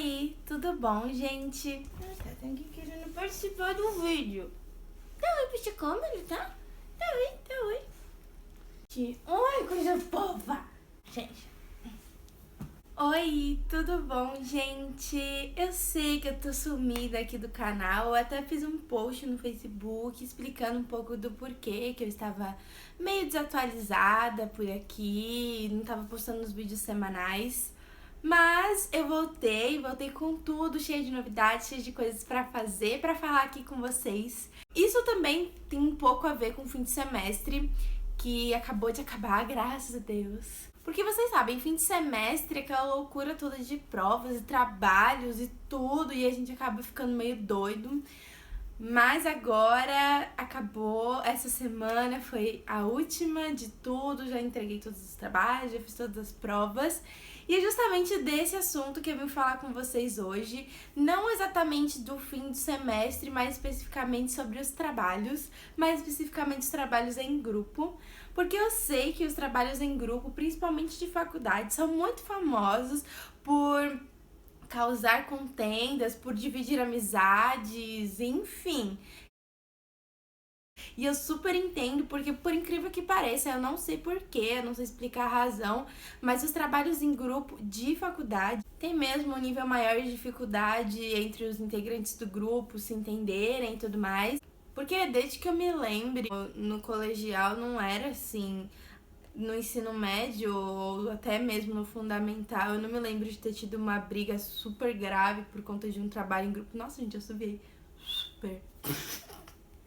Oi, tudo bom, gente? Tem aqui querendo participar do vídeo. Tá oi pra essa câmera, tá? Tá oi. Oi, coisa boba. Gente. Oi, tudo bom, gente? Eu sei que eu tô sumida aqui do canal, eu até fiz um post no Facebook explicando um pouco do porquê que eu estava meio desatualizada por aqui, não tava postando os vídeos semanais. Mas eu voltei com tudo, cheio de novidades, cheio de coisas pra fazer, pra falar aqui com vocês. Isso também tem um pouco a ver com o fim de semestre, que acabou de acabar, graças a Deus. Porque vocês sabem, fim de semestre é aquela loucura toda de provas e trabalhos e tudo, e a gente acaba ficando meio doido. Mas agora acabou, essa semana foi a última de tudo, já entreguei todos os trabalhos, já fiz todas as provas. E é justamente desse assunto que eu vim falar com vocês hoje, não exatamente do fim do semestre, mas especificamente sobre os trabalhos, mais especificamente os trabalhos em grupo, porque eu sei que os trabalhos em grupo, principalmente de faculdade, são muito famosos por causar contendas, por dividir amizades, enfim. E eu super entendo, porque por incrível que pareça, eu não sei porquê, eu não sei explicar a razão, mas os trabalhos em grupo de faculdade têm mesmo um nível maior de dificuldade entre os integrantes do grupo se entenderem e tudo mais. Porque desde que eu me lembre, no colegial não era assim. No ensino médio ou até mesmo no fundamental, eu não me lembro de ter tido uma briga super grave por conta de um trabalho em grupo. Nossa, gente, eu subi super.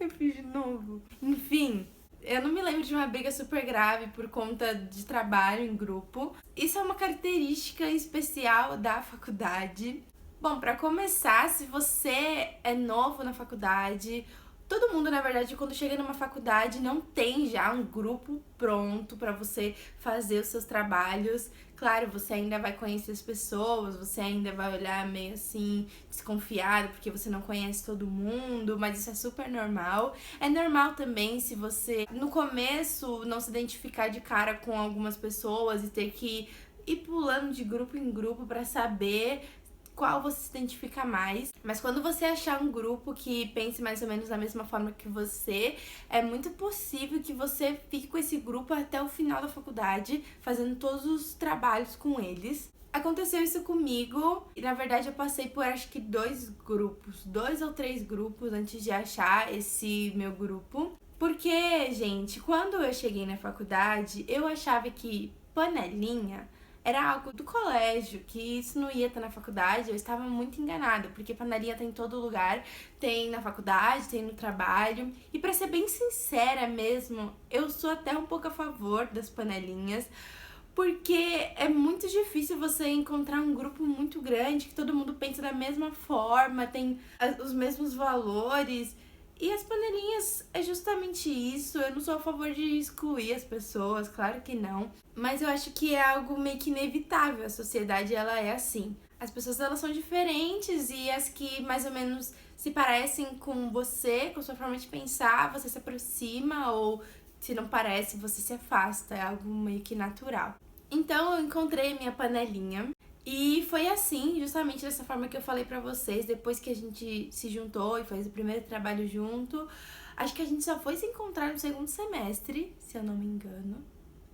Eu fiz de novo. Enfim, eu não me lembro de uma briga super grave por conta de trabalho em grupo. Isso é uma característica especial da faculdade. Bom, pra começar, se você é novo na faculdade, todo mundo, na verdade, quando chega numa faculdade, não tem já um grupo pronto pra você fazer os seus trabalhos. Claro, você ainda vai conhecer as pessoas, você ainda vai olhar meio assim, desconfiado, porque você não conhece todo mundo, mas isso é super normal. É normal também se você, no começo, não se identificar de cara com algumas pessoas e ter que ir pulando de grupo em grupo pra saber qual você se identifica mais. Mas quando você achar um grupo que pense mais ou menos da mesma forma que você, é muito possível que você fique com esse grupo até o final da faculdade, fazendo todos os trabalhos com eles. Aconteceu isso comigo e na verdade eu passei por acho que 2 ou 3 grupos antes de achar esse meu grupo. Porque, gente, quando eu cheguei na faculdade, eu achava que panelinha era algo do colégio, que isso não ia estar na faculdade. Eu estava muito enganada, porque panelinha tem em todo lugar, tem na faculdade, tem no trabalho. E pra ser bem sincera mesmo, eu sou até um pouco a favor das panelinhas, porque é muito difícil você encontrar um grupo muito grande, que todo mundo pensa da mesma forma, tem os mesmos valores. E as panelinhas é justamente isso. Eu não sou a favor de excluir as pessoas, claro que não. Mas eu acho que é algo meio que inevitável. A sociedade, ela é assim. As pessoas, elas são diferentes e as que mais ou menos se parecem com você, com sua forma de pensar, você se aproxima, ou se não parece, você se afasta. É algo meio que natural. Então eu encontrei a minha panelinha. E foi assim, justamente dessa forma que eu falei pra vocês, depois que a gente se juntou e fez o primeiro trabalho junto. Acho que a gente só foi se encontrar no segundo semestre, se eu não me engano.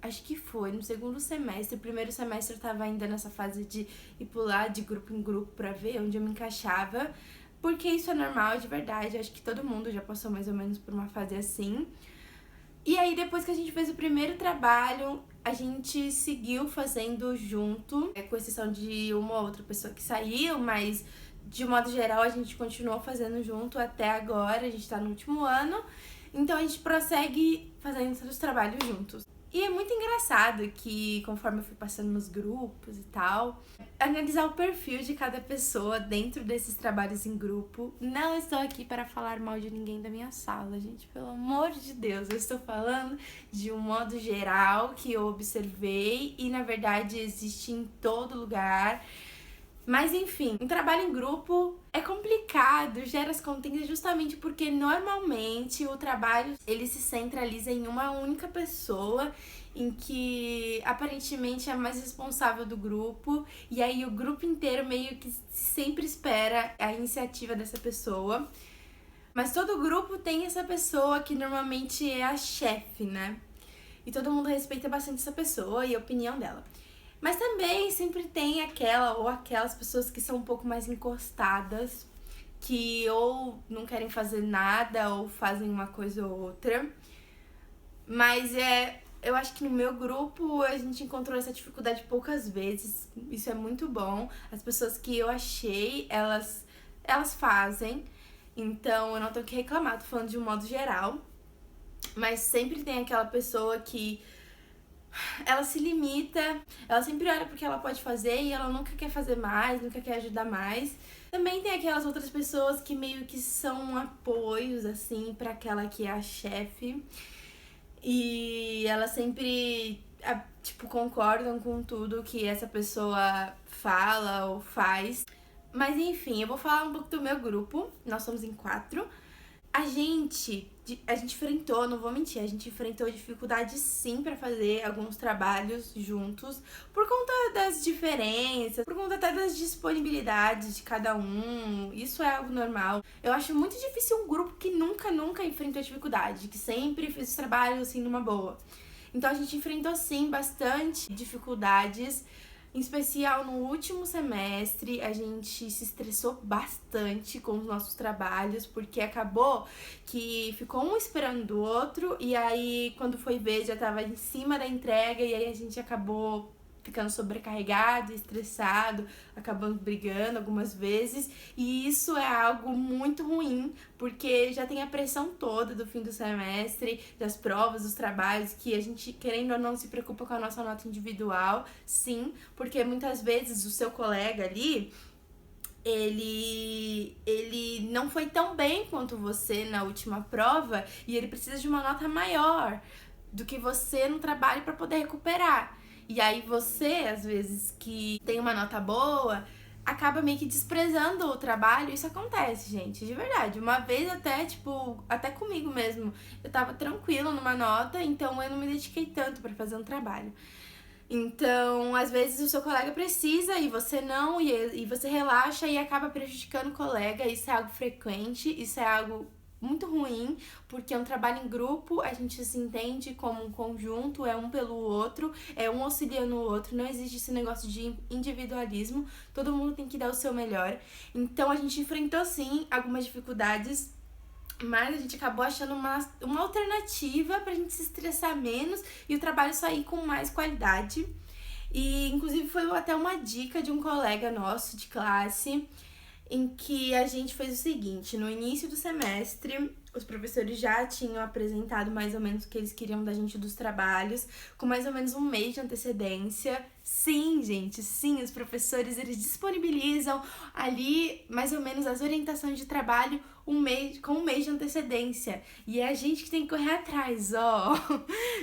Acho que foi, no segundo semestre. O primeiro semestre eu tava ainda nessa fase de ir pular de grupo em grupo pra ver onde eu me encaixava. Porque isso é normal, de verdade. Acho que todo mundo já passou mais ou menos por uma fase assim. E aí, depois que a gente fez o primeiro trabalho, a gente seguiu fazendo junto, com exceção de uma ou outra pessoa que saiu, mas de modo geral a gente continuou fazendo junto até agora, a gente tá no último ano, então a gente prossegue fazendo os trabalhos juntos. E é muito engraçado que, conforme eu fui passando nos grupos e tal, analisar o perfil de cada pessoa dentro desses trabalhos em grupo. Não estou aqui para falar mal de ninguém da minha sala, gente, pelo amor de Deus. Eu estou falando de um modo geral que eu observei e, na verdade, existe em todo lugar. Mas enfim, um trabalho em grupo é complicado, gera as contenda justamente porque normalmente o trabalho ele se centraliza em uma única pessoa, em que aparentemente é a mais responsável do grupo, e aí o grupo inteiro meio que sempre espera a iniciativa dessa pessoa. Mas todo grupo tem essa pessoa que normalmente é a chefe, né? E todo mundo respeita bastante essa pessoa e a opinião dela. Mas também sempre tem aquela ou aquelas pessoas que são um pouco mais encostadas, que ou não querem fazer nada ou fazem uma coisa ou outra. Mas eu acho que no meu grupo a gente encontrou essa dificuldade poucas vezes. Isso é muito bom. As pessoas que eu achei, elas fazem. Então eu não tenho o que reclamar, tô falando de um modo geral. Mas sempre tem aquela pessoa que ela se limita, ela sempre olha pro que ela pode fazer e ela nunca quer fazer mais, nunca quer ajudar mais. Também tem aquelas outras pessoas que meio que são apoios, assim, pra aquela que é a chefe. E elas sempre, tipo, concordam com tudo que essa pessoa fala ou faz. Mas enfim, eu vou falar um pouco do meu grupo. Nós somos em 4. A gente enfrentou, não vou mentir, a gente enfrentou dificuldades sim pra fazer alguns trabalhos juntos, por conta das diferenças, por conta até das disponibilidades de cada um. Isso é algo normal. Eu acho muito difícil um grupo que nunca enfrentou dificuldade, que sempre fez os trabalhos assim numa boa. Então a gente enfrentou sim bastante dificuldades. Em especial no último semestre, a gente se estressou bastante com os nossos trabalhos, porque acabou que ficou um esperando o outro, e aí quando foi ver já tava em cima da entrega, e aí a gente acabou ficando sobrecarregado, estressado, acabando brigando algumas vezes, e isso é algo muito ruim, porque já tem a pressão toda do fim do semestre, das provas, dos trabalhos, que a gente, querendo ou não, se preocupa com a nossa nota individual, sim, porque muitas vezes o seu colega ali, ele não foi tão bem quanto você na última prova, e ele precisa de uma nota maior do que você no trabalho para poder recuperar. E aí você, às vezes, que tem uma nota boa, acaba meio que desprezando o trabalho. Isso acontece, gente, de verdade. Uma vez até, tipo, até comigo mesmo, eu tava tranquila numa nota, então eu não me dediquei tanto pra fazer um trabalho. Então, às vezes o seu colega precisa e você não, e você relaxa e acaba prejudicando o colega. Isso é algo frequente, isso é algo muito ruim, porque é um trabalho em grupo, a gente se entende como um conjunto, é um pelo outro, é um auxiliando o outro, não existe esse negócio de individualismo, todo mundo tem que dar o seu melhor. Então a gente enfrentou sim algumas dificuldades, mas a gente acabou achando uma alternativa pra gente se estressar menos e o trabalho sair com mais qualidade. E inclusive foi até uma dica de um colega nosso de classe, em que a gente fez o seguinte: no início do semestre, os professores já tinham apresentado mais ou menos o que eles queriam da gente dos trabalhos, com mais ou menos um mês de antecedência. Sim, gente, sim, os professores eles disponibilizam ali mais ou menos as orientações de trabalho com um mês de antecedência. E é a gente que tem que correr atrás, ó.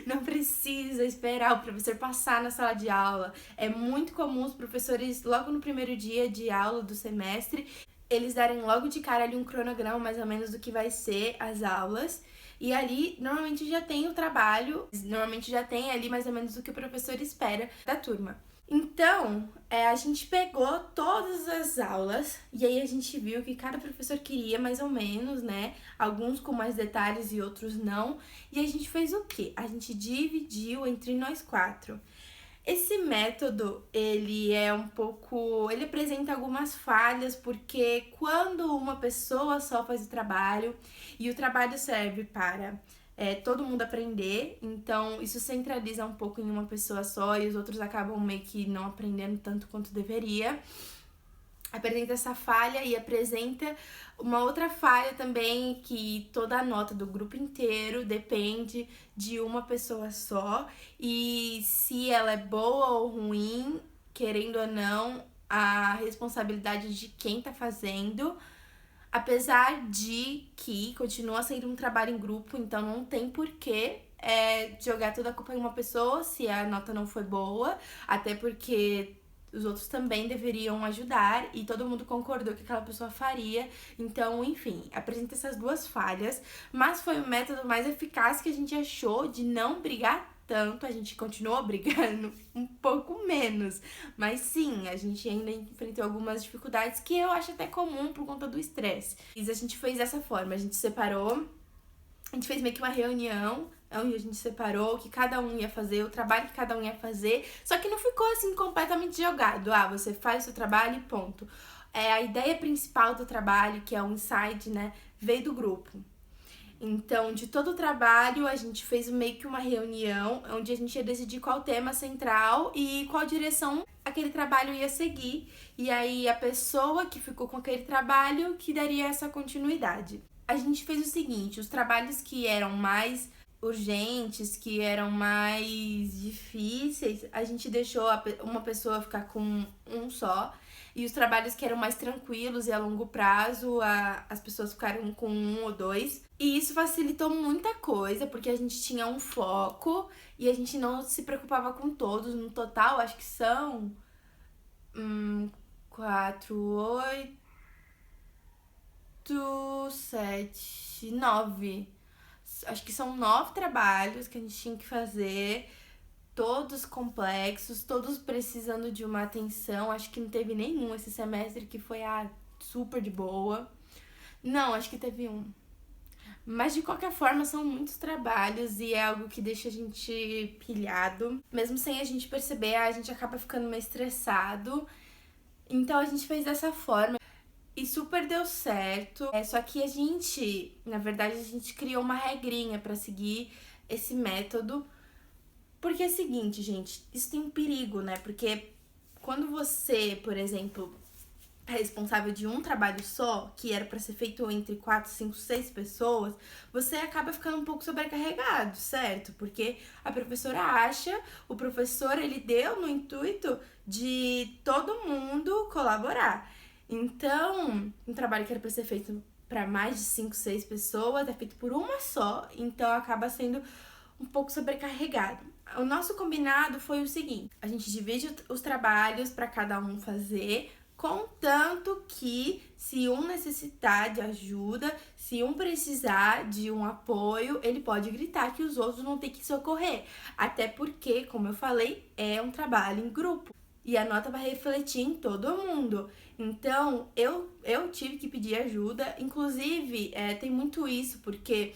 Não precisa esperar o professor passar na sala de aula. É muito comum os professores, logo no primeiro dia de aula do semestre, eles darem logo de cara ali um cronograma mais ou menos do que vai ser as aulas. E ali, normalmente já tem o trabalho, normalmente já tem ali mais ou menos o que o professor espera da turma. Então, a gente pegou todas as aulas e aí a gente viu que cada professor queria mais ou menos, né? Alguns com mais detalhes e outros não. E a gente fez o quê? A gente dividiu entre nós 4. Esse método, ele apresenta algumas falhas, porque quando uma pessoa só faz o trabalho e o trabalho serve para todo mundo aprender, então isso centraliza um pouco em uma pessoa só e os outros acabam meio que não aprendendo tanto quanto deveria. Apresenta essa falha e apresenta uma outra falha também, que toda a nota do grupo inteiro depende de uma pessoa só, e se ela é boa ou ruim, querendo ou não, a responsabilidade de quem tá fazendo, apesar de que continua sendo um trabalho em grupo, então não tem porquê jogar toda a culpa em uma pessoa se a nota não foi boa, até porque os outros também deveriam ajudar e todo mundo concordou que aquela pessoa faria. Então, enfim, apresenta essas duas falhas, mas foi o método mais eficaz que a gente achou de não brigar tanto. A gente continuou brigando um pouco menos, mas sim, a gente ainda enfrentou algumas dificuldades que eu acho até comum por conta do estresse. E a gente fez dessa forma, a gente separou, a gente fez meio que uma reunião onde a gente separou o que cada um ia fazer, o trabalho que cada um ia fazer, só que não ficou assim completamente jogado. Você faz o seu trabalho e ponto. A ideia principal do trabalho, que é o insight, né, veio do grupo. Então, de todo o trabalho, a gente fez meio que uma reunião onde a gente ia decidir qual tema central e qual direção aquele trabalho ia seguir. E aí, a pessoa que ficou com aquele trabalho que daria essa continuidade. A gente fez o seguinte, os trabalhos que eram mais urgentes, que eram mais difíceis, a gente deixou uma pessoa ficar com um só. E os trabalhos que eram mais tranquilos e a longo prazo, as pessoas ficaram com um ou dois. E isso facilitou muita coisa, porque a gente tinha um foco e a gente não se preocupava com todos. No total, acho que são 4, 8, 7, 9. Acho que são 9 trabalhos que a gente tinha que fazer. Todos complexos, todos precisando de uma atenção. Acho que não teve nenhum esse semestre que foi super de boa. Não, acho que teve um. Mas de qualquer forma, são muitos trabalhos e é algo que deixa a gente pilhado. Mesmo sem a gente perceber, a gente acaba ficando meio estressado. Então a gente fez dessa forma e super deu certo. Só que a gente, na verdade, a gente criou uma regrinha pra seguir esse método. Porque é o seguinte, gente, isso tem um perigo, né? Porque quando você, por exemplo, é responsável de um trabalho só, que era pra ser feito entre 4, 5, 6 pessoas, você acaba ficando um pouco sobrecarregado, certo? Porque a professora acha, o professor, ele deu no intuito de todo mundo colaborar. Então, um trabalho que era pra ser feito pra mais de 5, 6 pessoas é feito por uma só, então acaba sendo um pouco sobrecarregado. O nosso combinado foi o seguinte: a gente divide os trabalhos para cada um fazer, contanto que se um necessitar de ajuda, se um precisar de um apoio, ele pode gritar que os outros vão ter que socorrer. Até porque, como eu falei, é um trabalho em grupo. E a nota vai refletir em todo mundo. Então, eu tive que pedir ajuda. Inclusive, tem muito isso, porque,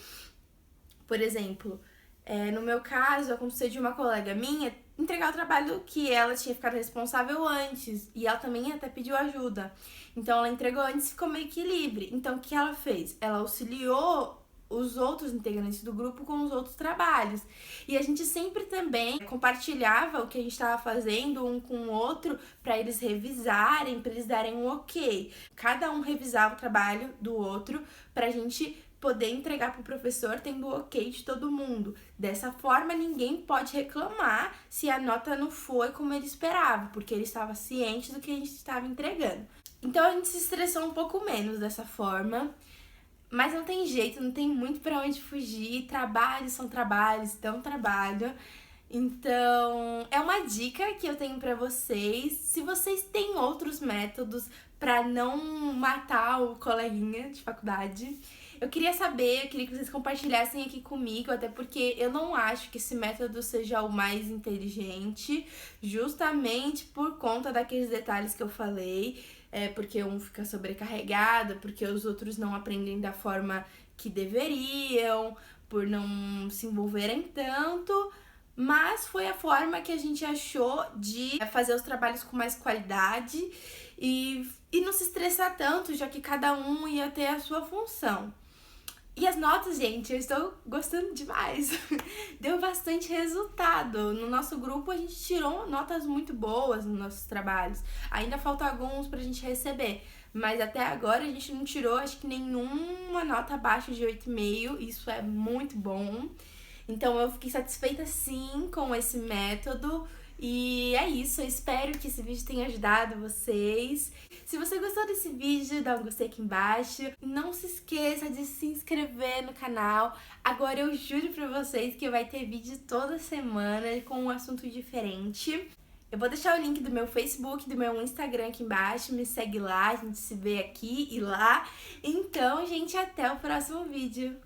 por exemplo, no meu caso, aconteceu de uma colega minha entregar o trabalho que ela tinha ficado responsável antes. E ela também até pediu ajuda. Então, ela entregou antes e ficou meio que livre. Então, o que ela fez? Ela auxiliou os outros integrantes do grupo com os outros trabalhos. E a gente sempre também compartilhava o que a gente estava fazendo um com o outro para eles revisarem, para eles darem um ok. Cada um revisava o trabalho do outro pra gente poder entregar pro professor tendo o ok de todo mundo. Dessa forma, ninguém pode reclamar se a nota não foi como ele esperava, porque ele estava ciente do que a gente estava entregando. Então, a gente se estressou um pouco menos dessa forma. Mas não tem jeito, não tem muito pra onde fugir. Trabalhos são trabalhos, dão trabalho. Então, é uma dica que eu tenho pra vocês. Se vocês têm outros métodos pra não matar o coleguinha de faculdade, eu queria saber, eu queria que vocês compartilhassem aqui comigo, até porque eu não acho que esse método seja o mais inteligente, justamente por conta daqueles detalhes que eu falei. Porque um fica sobrecarregado, porque os outros não aprendem da forma que deveriam, por não se envolverem tanto. Mas foi a forma que a gente achou de fazer os trabalhos com mais qualidade e não se estressar tanto, já que cada um ia ter a sua função. E as notas, gente, eu estou gostando demais. Deu bastante resultado. No nosso grupo, a gente tirou notas muito boas nos nossos trabalhos. Ainda faltam alguns pra gente receber. Mas até agora a gente não tirou, acho que nenhuma nota abaixo de 8,5. Isso é muito bom. Então eu fiquei satisfeita sim com esse método. E é isso, eu espero que esse vídeo tenha ajudado vocês. Se você gostou desse vídeo, dá um gostei aqui embaixo. Não se esqueça de se inscrever no canal. Agora eu juro pra vocês que vai ter vídeo toda semana com um assunto diferente. Eu vou deixar o link do meu Facebook, do meu Instagram aqui embaixo, me segue lá, a gente se vê aqui e lá. Então, gente, até o próximo vídeo.